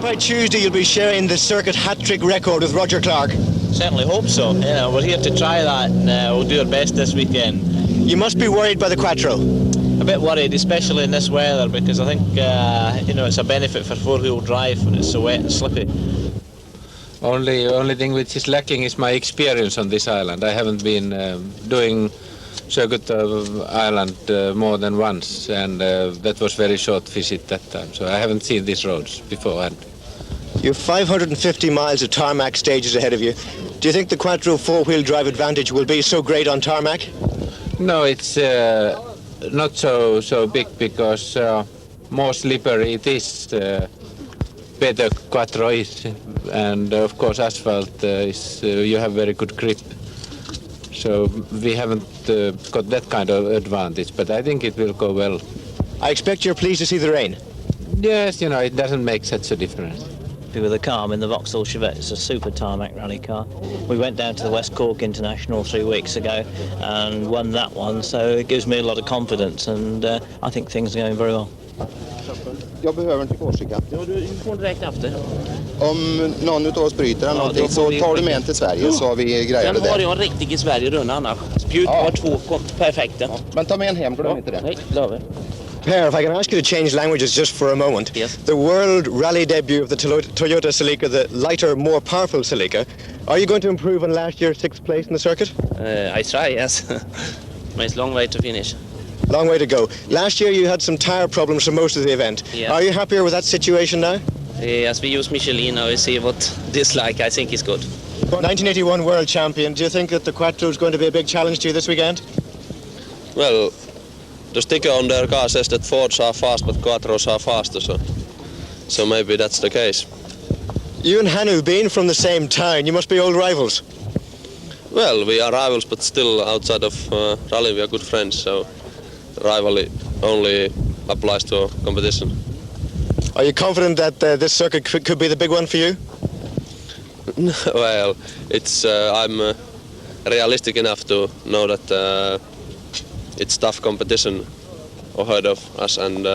by Tuesday you'll be sharing the circuit hat-trick record with Roger Clark? Certainly hope so. You know, we're here to try that, and we'll do our best this weekend. You must be worried by the Quattro. A bit worried, especially in this weather, because I think you know, it's a benefit for four-wheel drive when it's so wet and slippy. Only thing which is lacking is my experience on this island. I haven't been doing circuit of island more than once, and that was very short visit that time, so I haven't seen these roads beforehand. You have 550 miles of tarmac stages ahead of you. Do you think the Quattro four-wheel drive advantage will be so great on tarmac? No, it's not so big, because more slippery it is, better Quattro is, and of course asphalt is you have very good grip. So we haven't got that kind of advantage, but I think it will go well. I expect you're pleased to see the rain. Yes, you know, it doesn't make such a difference. With the car, I'm in the Vauxhall Chevette. It's a super tarmac rally car. We went down to the West Cork International 3 weeks ago and won that one, so it gives me a lot of confidence, and I think things are going very well. Jag behöver inte korsika. Ja, du får direkt efter. Om någon utav oss bryter eller någonting så tar du med en till Sverige så har vi grejat det där. Den har jag riktigt i Sverige runda annars. Spjut har 2 perfekta. Men ta med en hem, glöm inte det. Nej, lovar. Per, if I can ask you to change languages just for a moment. Yes. The world rally debut of the Toyota Celica, the lighter, more powerful Celica. Are you going to improve on last year's 6th place in the circuit? I try, yes. But it's a long way to finish. Long way to go. Last year you had some tyre problems for most of the event. Yeah. Are you happier with that situation now? As we use Michelin now, we see what this like. I think it's good. 1981 world champion, do you think that the Quattro is going to be a big challenge to you this weekend? Well, the sticker on their car says that Fords are fast, but Quattros are faster, so maybe that's the case. You and Hanu being from the same town, you must be old rivals. Well, we are rivals, but still outside of rally we are good friends, so the rivalry only applies to competition. Are you confident that this circuit could be the big one for you? Well, it's I'm realistic enough to know that it's tough competition ahead of us, and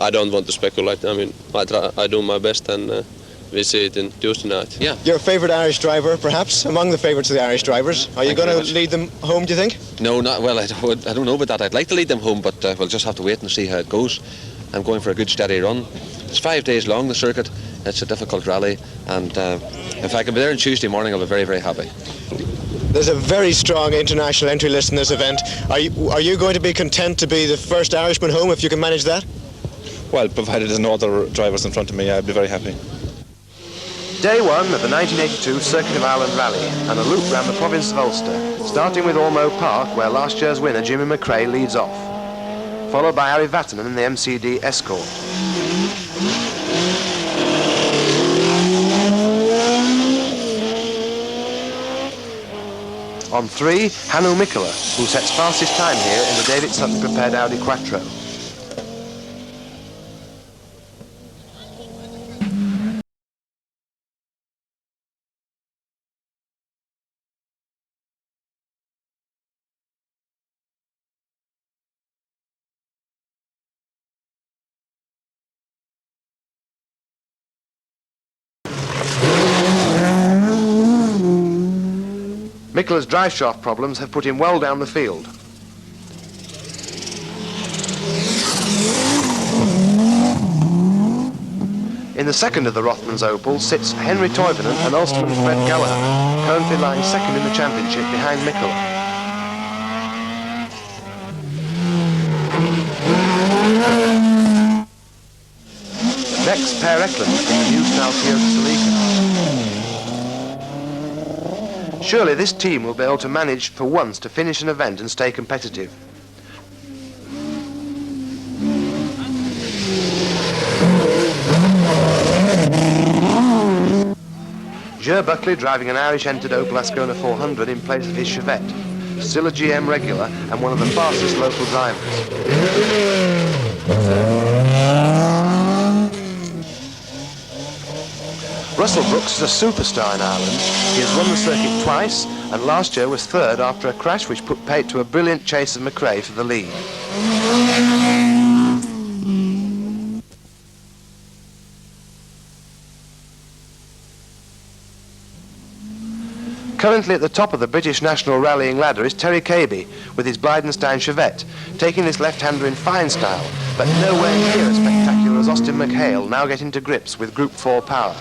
I don't want to speculate. I mean, I do my best, and we see it in Tuesday night. Yeah. Your favourite Irish driver, perhaps, among the favourites of the Irish drivers. Are you going to lead them home, do you think? No, not well. I don't know about that. I'd like to lead them home, but we'll just have to wait and see how it goes. I'm going for a good steady run. It's 5 days long, the circuit. It's a difficult rally, and if I can be there on Tuesday morning, I'll be very, very happy. There's a very strong international entry list in this event. Are you going to be content to be the first Irishman home if you can manage that? Well, provided there's no other drivers in front of me, I'd be very happy. Day 1 of the 1982 Circuit of Ireland Rally and a loop round the province of Ulster, starting with Ormeau Park, where last year's winner Jimmy McRae leads off, followed by Harry Vatanen in the MCD Escort. On 3, Hannu Mikkola, who sets fastest time here in the David Sutton prepared Audi Quattro. Mikkola's drive shaft problems have put him well down the field. In the second of the Rothmans Opals sits Henri Toivonen and Ulsterman Fred Gallagher, currently lying second in the championship behind Mikkola. Next, Per Eklund in the new style Toyota Celica. Surely this team will be able to manage for once to finish an event and stay competitive. Ger Buckley driving an Irish-entered Opel Ascona 400 in place of his Chevette. Still a GM regular and one of the fastest local drivers. Russell Brooks is a superstar in Ireland. He has won the circuit twice and last year was third after a crash which put paid to a brilliant chase of McRae for the lead. Currently at the top of the British national rallying ladder is Terry Cabey with his Blydenstein Chevette, taking this left-hander in fine style, but nowhere near as spectacular as Austin McHale, now getting to grips with Group 4 power.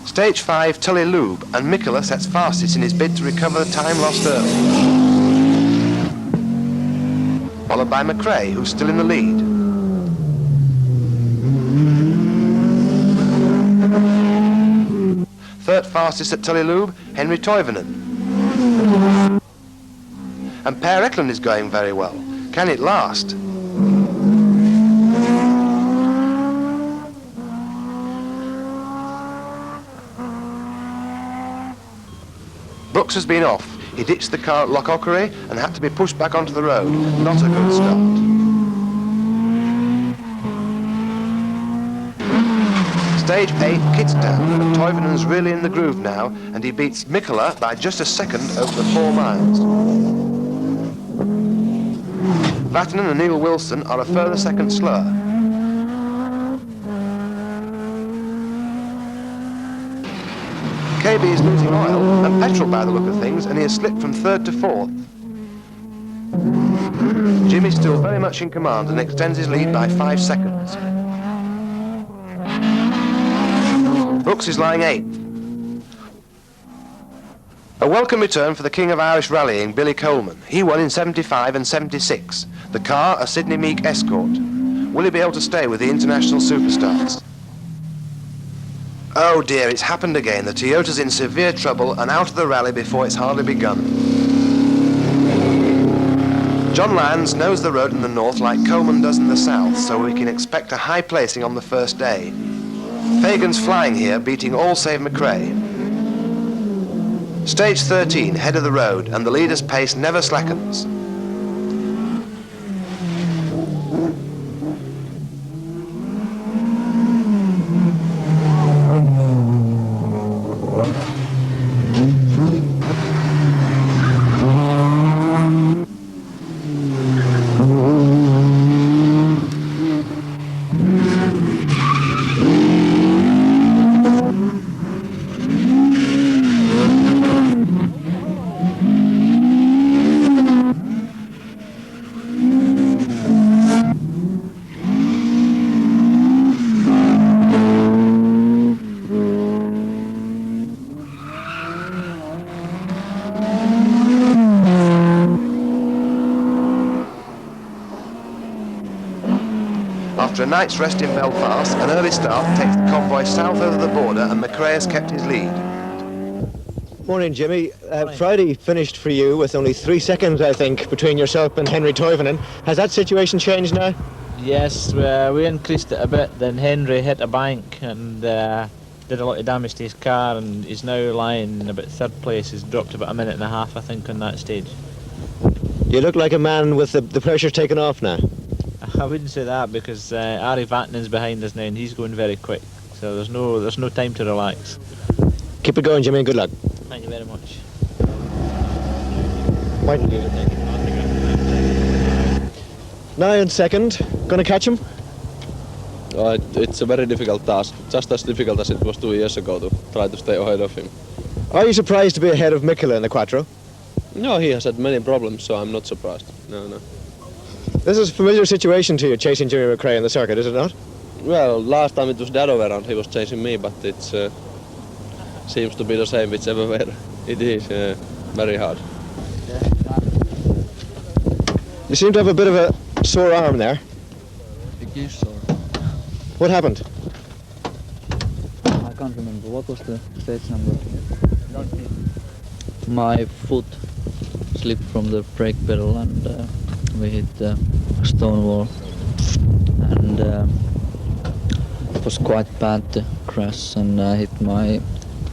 Stage 5, Tully Lube, and Mikkola sets fastest in his bid to recover the time lost early. Followed by McRae, who's still in the lead. Third fastest at Tully Lube, Henri Toivonen. And Per Eklund is going very well. Can it last? Brooks has been off. He ditched the car at Loch Ochary and had to be pushed back onto the road. Not a good start. Stage 8, Kitstown, and Toivonen's really in the groove now, and he beats Mikkola by just a second over the 4 miles. Vatanen and Neil Wilson are a further second slower. KB is losing oil and petrol by the look of things, and he has slipped from 3rd to 4th. Jimmy's still very much in command and extends his lead by 5 seconds. Brooks is lying 8th. A welcome return for the king of Irish rallying, Billy Coleman. He won in 75 and 76. The car, a Sydney Meek Escort. Will he be able to stay with the international superstars? Oh dear, it's happened again. The Toyota's in severe trouble and out of the rally before it's hardly begun. John Lyons knows the road in the north like Coleman does in the south, so we can expect a high placing on the first day. Fagan's flying here, beating all save McRae. Stage 13, head of the road, and the leader's pace never slackens. After a night's rest in Belfast, an early start takes the convoy south over the border, and McRae has kept his lead. Morning, Jimmy. Friday finished for you with only 3 seconds, I think, between yourself and Henri Toivonen. Has that situation changed now? Yes, we increased it a bit. Then Henry hit a bank and did a lot of damage to his car, and he's now lying in about 3rd place. He's dropped about 1.5 minutes, I think, on that stage. You look like a man with the pressure taken off now. I wouldn't say that, because Henri Vatanen's behind us now and he's going very quick, so there's no time to relax. Keep it going, Jimmy, and good luck. Thank you very much. Now in second, gonna catch him? It's a very difficult task, just as difficult as it was 2 years ago to try to stay ahead of him. Are you surprised to be ahead of Mikkola in the Quattro? No, he has had many problems, so I'm not surprised. No. This is a familiar situation to you, chasing Jimmy McRae in the circuit, is it not? Well, last time it was the other way around, he was chasing me, but it seems to be the same whichever way it is. Very hard. You seem to have a bit of a sore arm there. It is sore. What happened? I can't remember. What was the stage number? My foot slipped from the brake pedal and we hit the stone wall, and it was quite bad, the crash, and I hit my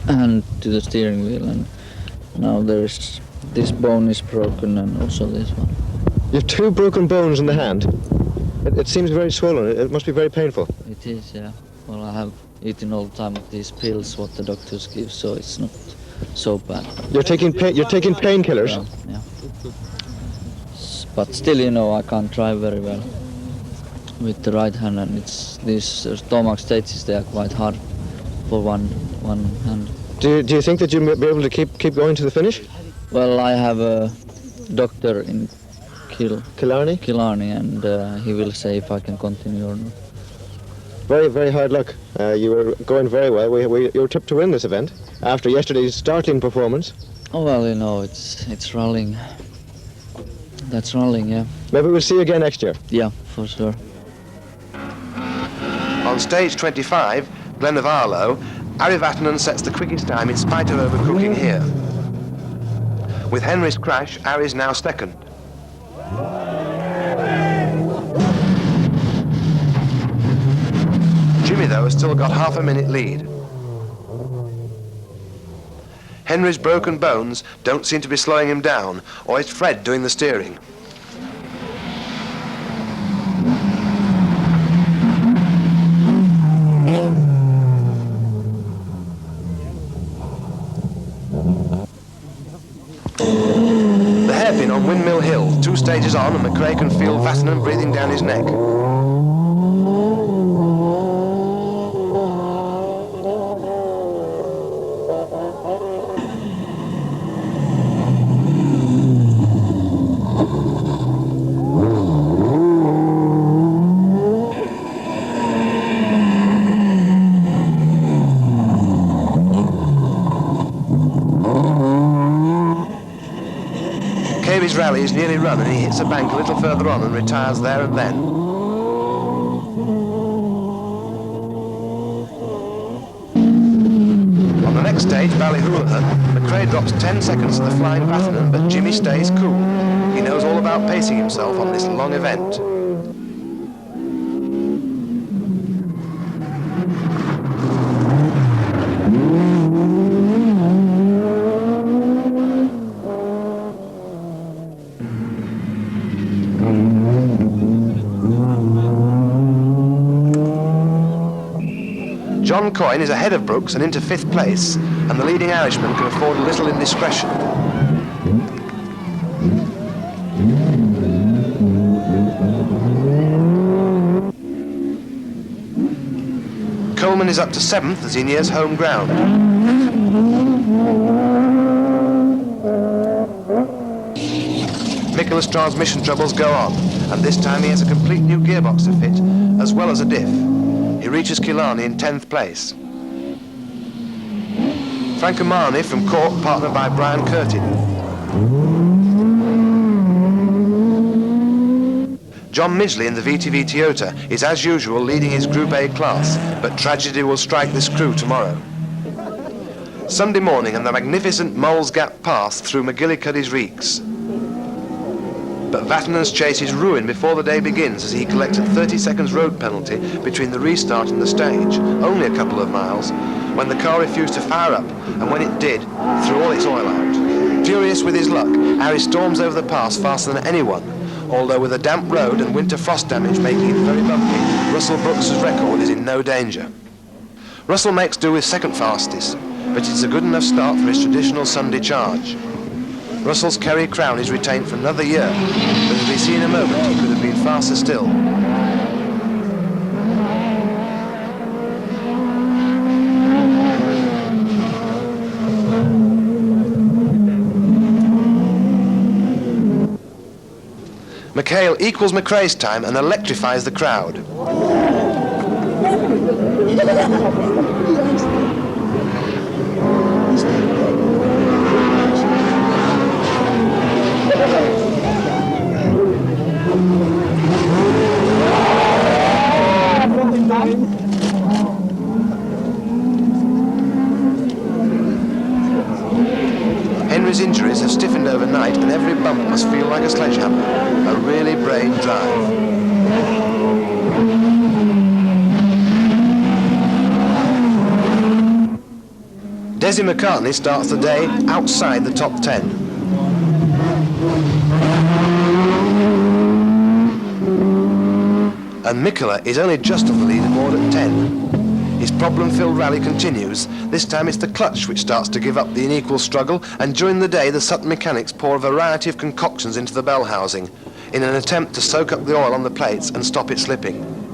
hand to the steering wheel, and now this bone is broken and also this one. You have 2 broken bones in the hand. It seems very swollen. It must be very painful. It is, yeah. Well, I have eaten all the time these pills what the doctors give, so it's not so bad. You're taking painkillers? Yeah. But still, you know, I can't drive very well with the right hand, and it's these stomach stages, they are quite hard for one hand. Do you think that you'll be able to keep going to the finish? Well, I have a doctor in Killarney, and he will say if I can continue or not. Very, very hard luck. You were going very well. You were tipped to win this event after yesterday's startling performance. Oh well, you know, it's rallying. That's rallying, yeah. Maybe we'll see you again next year. Yeah, for sure. On stage 25, Glen of Arlo, Ari Vatanen sets the quickest time in spite of overcooking here. With Henry's crash, Ari's now second. Jimmy, though, has still got half a minute lead. Henry's broken bones don't seem to be slowing him down, or is Fred doing the steering? The hairpin on Windmill Hill, 2 stages on, and McRae can feel Vatanen breathing down his neck. His rally is nearly run and he hits a bank a little further on and retires there and then. On the next stage, Ballyhoolighan, McRae drops 10 seconds to the flying Vatanen, but Jimmy stays cool. He knows all about pacing himself on this long event. John Coyne is ahead of Brooks and into 5th place, and the leading Irishman can afford a little indiscretion. Coleman is up to 7th as he nears home ground. Mikola's transmission troubles go on, and this time he has a complete new gearbox to fit, as well as a diff. He reaches Killarney in 10th place. Frank O'Marney from Cork, partnered by Brian Curtin. John Midgley in the VTV Toyota is as usual leading his Group A class, but tragedy will strike this crew tomorrow. Sunday morning and the magnificent Moles Gap Pass through McGillicuddy's reeks. But Vatanen's chase is ruined before the day begins as he collects a 30 seconds road penalty between the restart and the stage, only a couple of miles, when the car refused to fire up, and when it did, threw all its oil out. Furious with his luck, Harry storms over the pass faster than anyone, although with a damp road and winter frost damage making it very bumpy, Russell Brooks' record is in no danger. Russell makes do with second fastest, but it's a good enough start for his traditional Sunday charge. Russell's Kerry crown is retained for another year, but as we see in a moment, he could have been faster still. McHale equals McRae's time and electrifies the crowd. Henry's injuries have stiffened overnight and every bump must feel like a sledgehammer. A really brain drive. Desi McCartney starts the day outside the top 10. And Mikola is only just on the leaderboard at 10. His problem-filled rally continues. This time it's the clutch which starts to give up the unequal struggle, and during the day the Sutton mechanics pour a variety of concoctions into the bell housing in an attempt to soak up the oil on the plates and stop it slipping.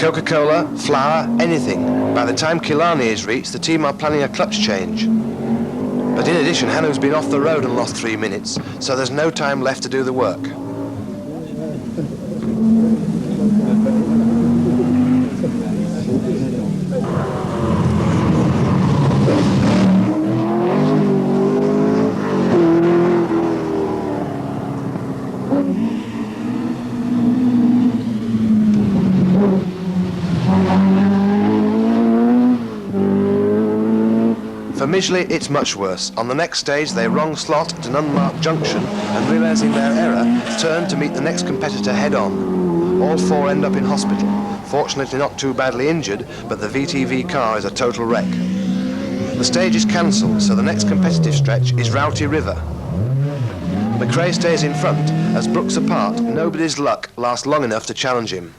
Coca-Cola, flour, anything. By the time Killarney is reached, the team are planning a clutch change. But in addition, Hanno's been off the road and lost 3 minutes, so there's no time left to do the work. For Midgley, it's much worse. On the next stage, they wrong slot at an unmarked junction and, realising their error, turn to meet the next competitor head-on. All four end up in hospital. Fortunately not too badly injured, but the VTV car is a total wreck. The stage is cancelled, so the next competitive stretch is Rowty River. McRae stays in front. As Brooks apart, nobody's luck lasts long enough to challenge him.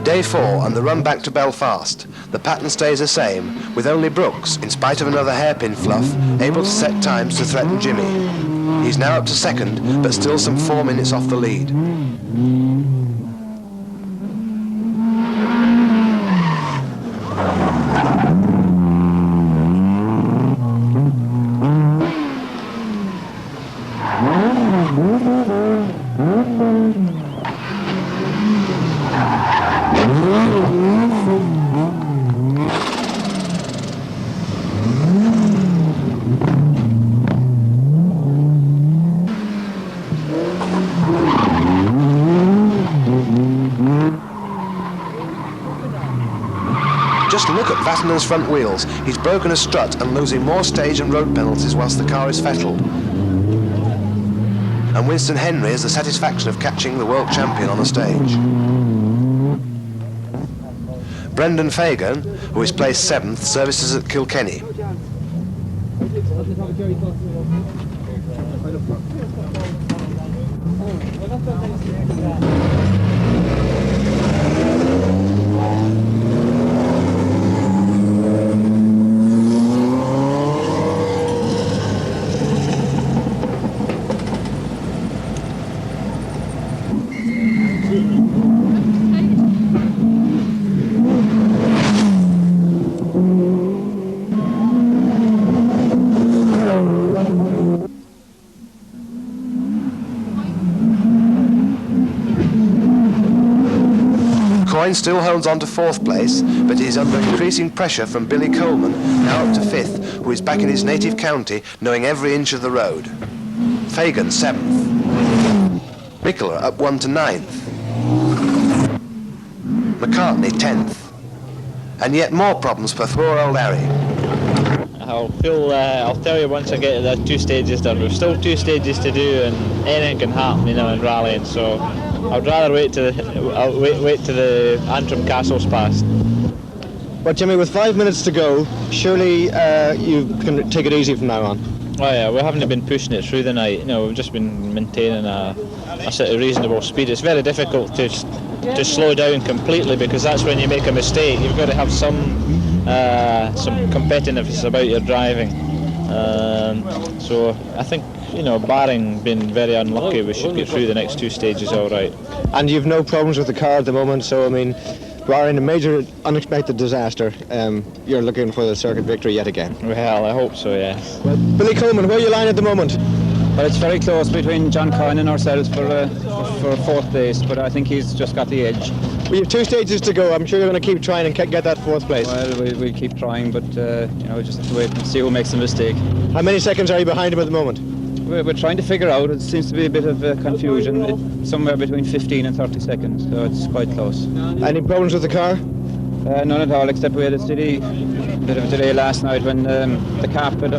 Day 4 and the run back to Belfast. The pattern stays the same, with only Brooks, in spite of another hairpin fluff, able to set times to threaten Jimmy. He's now up to second, but still some 4 minutes off the lead. Just look at Vatanen's front wheels. He's broken a strut and losing more stage and road penalties whilst the car is fettled. And Winston Henry has the satisfaction of catching the world champion on the stage. Brendan Fagan, who is placed 7th, services at Kilkenny. Coyne still holds on to 4th place, but he is under increasing pressure from Billy Coleman, now up to 5th, who is back in his native county, knowing every inch of the road. Fagan 7th. Mikkeler up 1 to 9th. McCartney 10th. And yet more problems for poor old Harry. I'll tell you once I get to the 2 stages done. We've still 2 stages to do, and anything can happen, in rallying. So I'd rather wait to the Antrim Castles past. But Jimmy, with 5 minutes to go, surely you can take it easy from now on. Oh yeah, we haven't been pushing it through the night. We've just been maintaining a sort of reasonable speed. It's very difficult to slow down completely, because that's when you make a mistake. You've got to have some competitiveness about your driving. So I think, barring being very unlucky, we should get through the next 2 stages all right. And you've no problems with the car at the moment, so barring a major unexpected disaster, you're looking for the circuit victory yet again. Well, I hope so, yeah. Well, Billy Coleman, where are you lying at the moment? But it's very close between John Coyne and ourselves for fourth place, but I think he's just got the edge. We have 2 stages to go. I'm sure you're going to keep trying and get that 4th place. Well, we'll keep trying, but we just have to wait and see who makes the mistake. How many seconds are you behind him at the moment? We're trying to figure out. It seems to be a bit of confusion. It's somewhere between 15 and 30 seconds, so it's quite close. Any problems with the car? None at all, except we had a bit of a delay last night when the carpet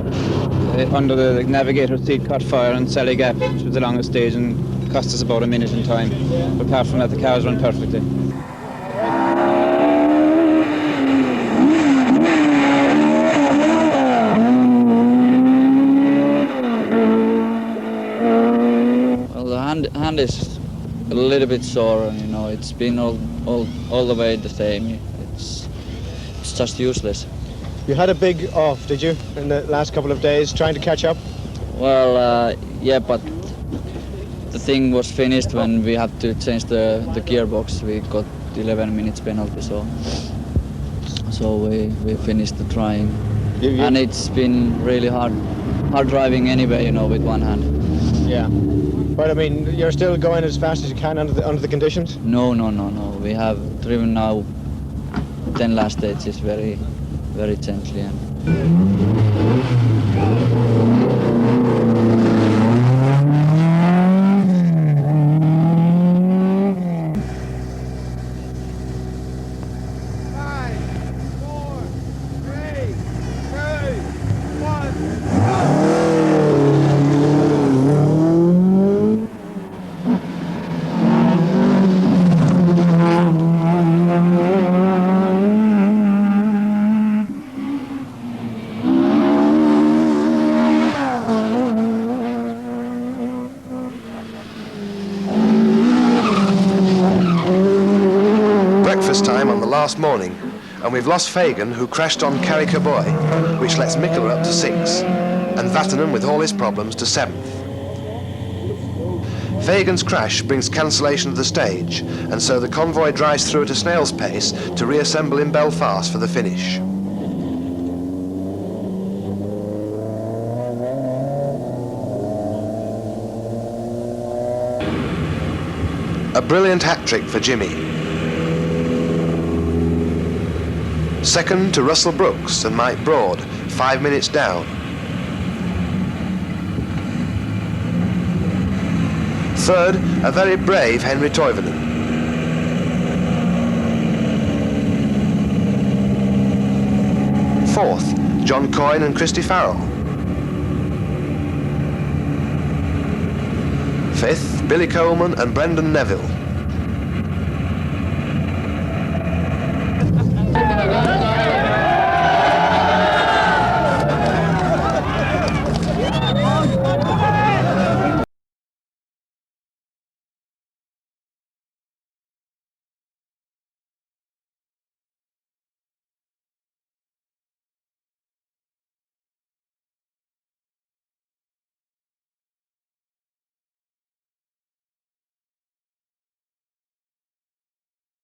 under the navigator's seat caught fire on Sally Gap, which was the longest stage, and cost us about a minute in time. But apart from that, the cars run perfectly. Well, the hand is a little bit sore, you know. It's been all the way the same. It's just useless. You had a big off, did you, in the last couple of days, trying to catch up? Well, yeah, but the thing was finished when we had to change the gearbox. We got 11 minutes penalty, so we finished the trying. And it's been really hard driving anyway, you know, with one hand. Yeah. But I mean, you're still going as fast as you can under the conditions? No. We have driven now 10 last stages very gently. And time on the last morning, and we've lost Fagan, who crashed on Carrick-a-Boy, which lets Mikkeler up to 6th, and Vatanen, with all his problems, to 7th. Fagan's crash brings cancellation of the stage, and so the convoy drives through at a snail's pace to reassemble in Belfast for the finish. A brilliant hat-trick for Jimmy. Second to Russell Brooks and Mike Broad, 5 minutes down. Third, a very brave Henri Toivonen. Fourth, John Coyne and Christy Farrell. Fifth, Billy Coleman and Brendan Neville.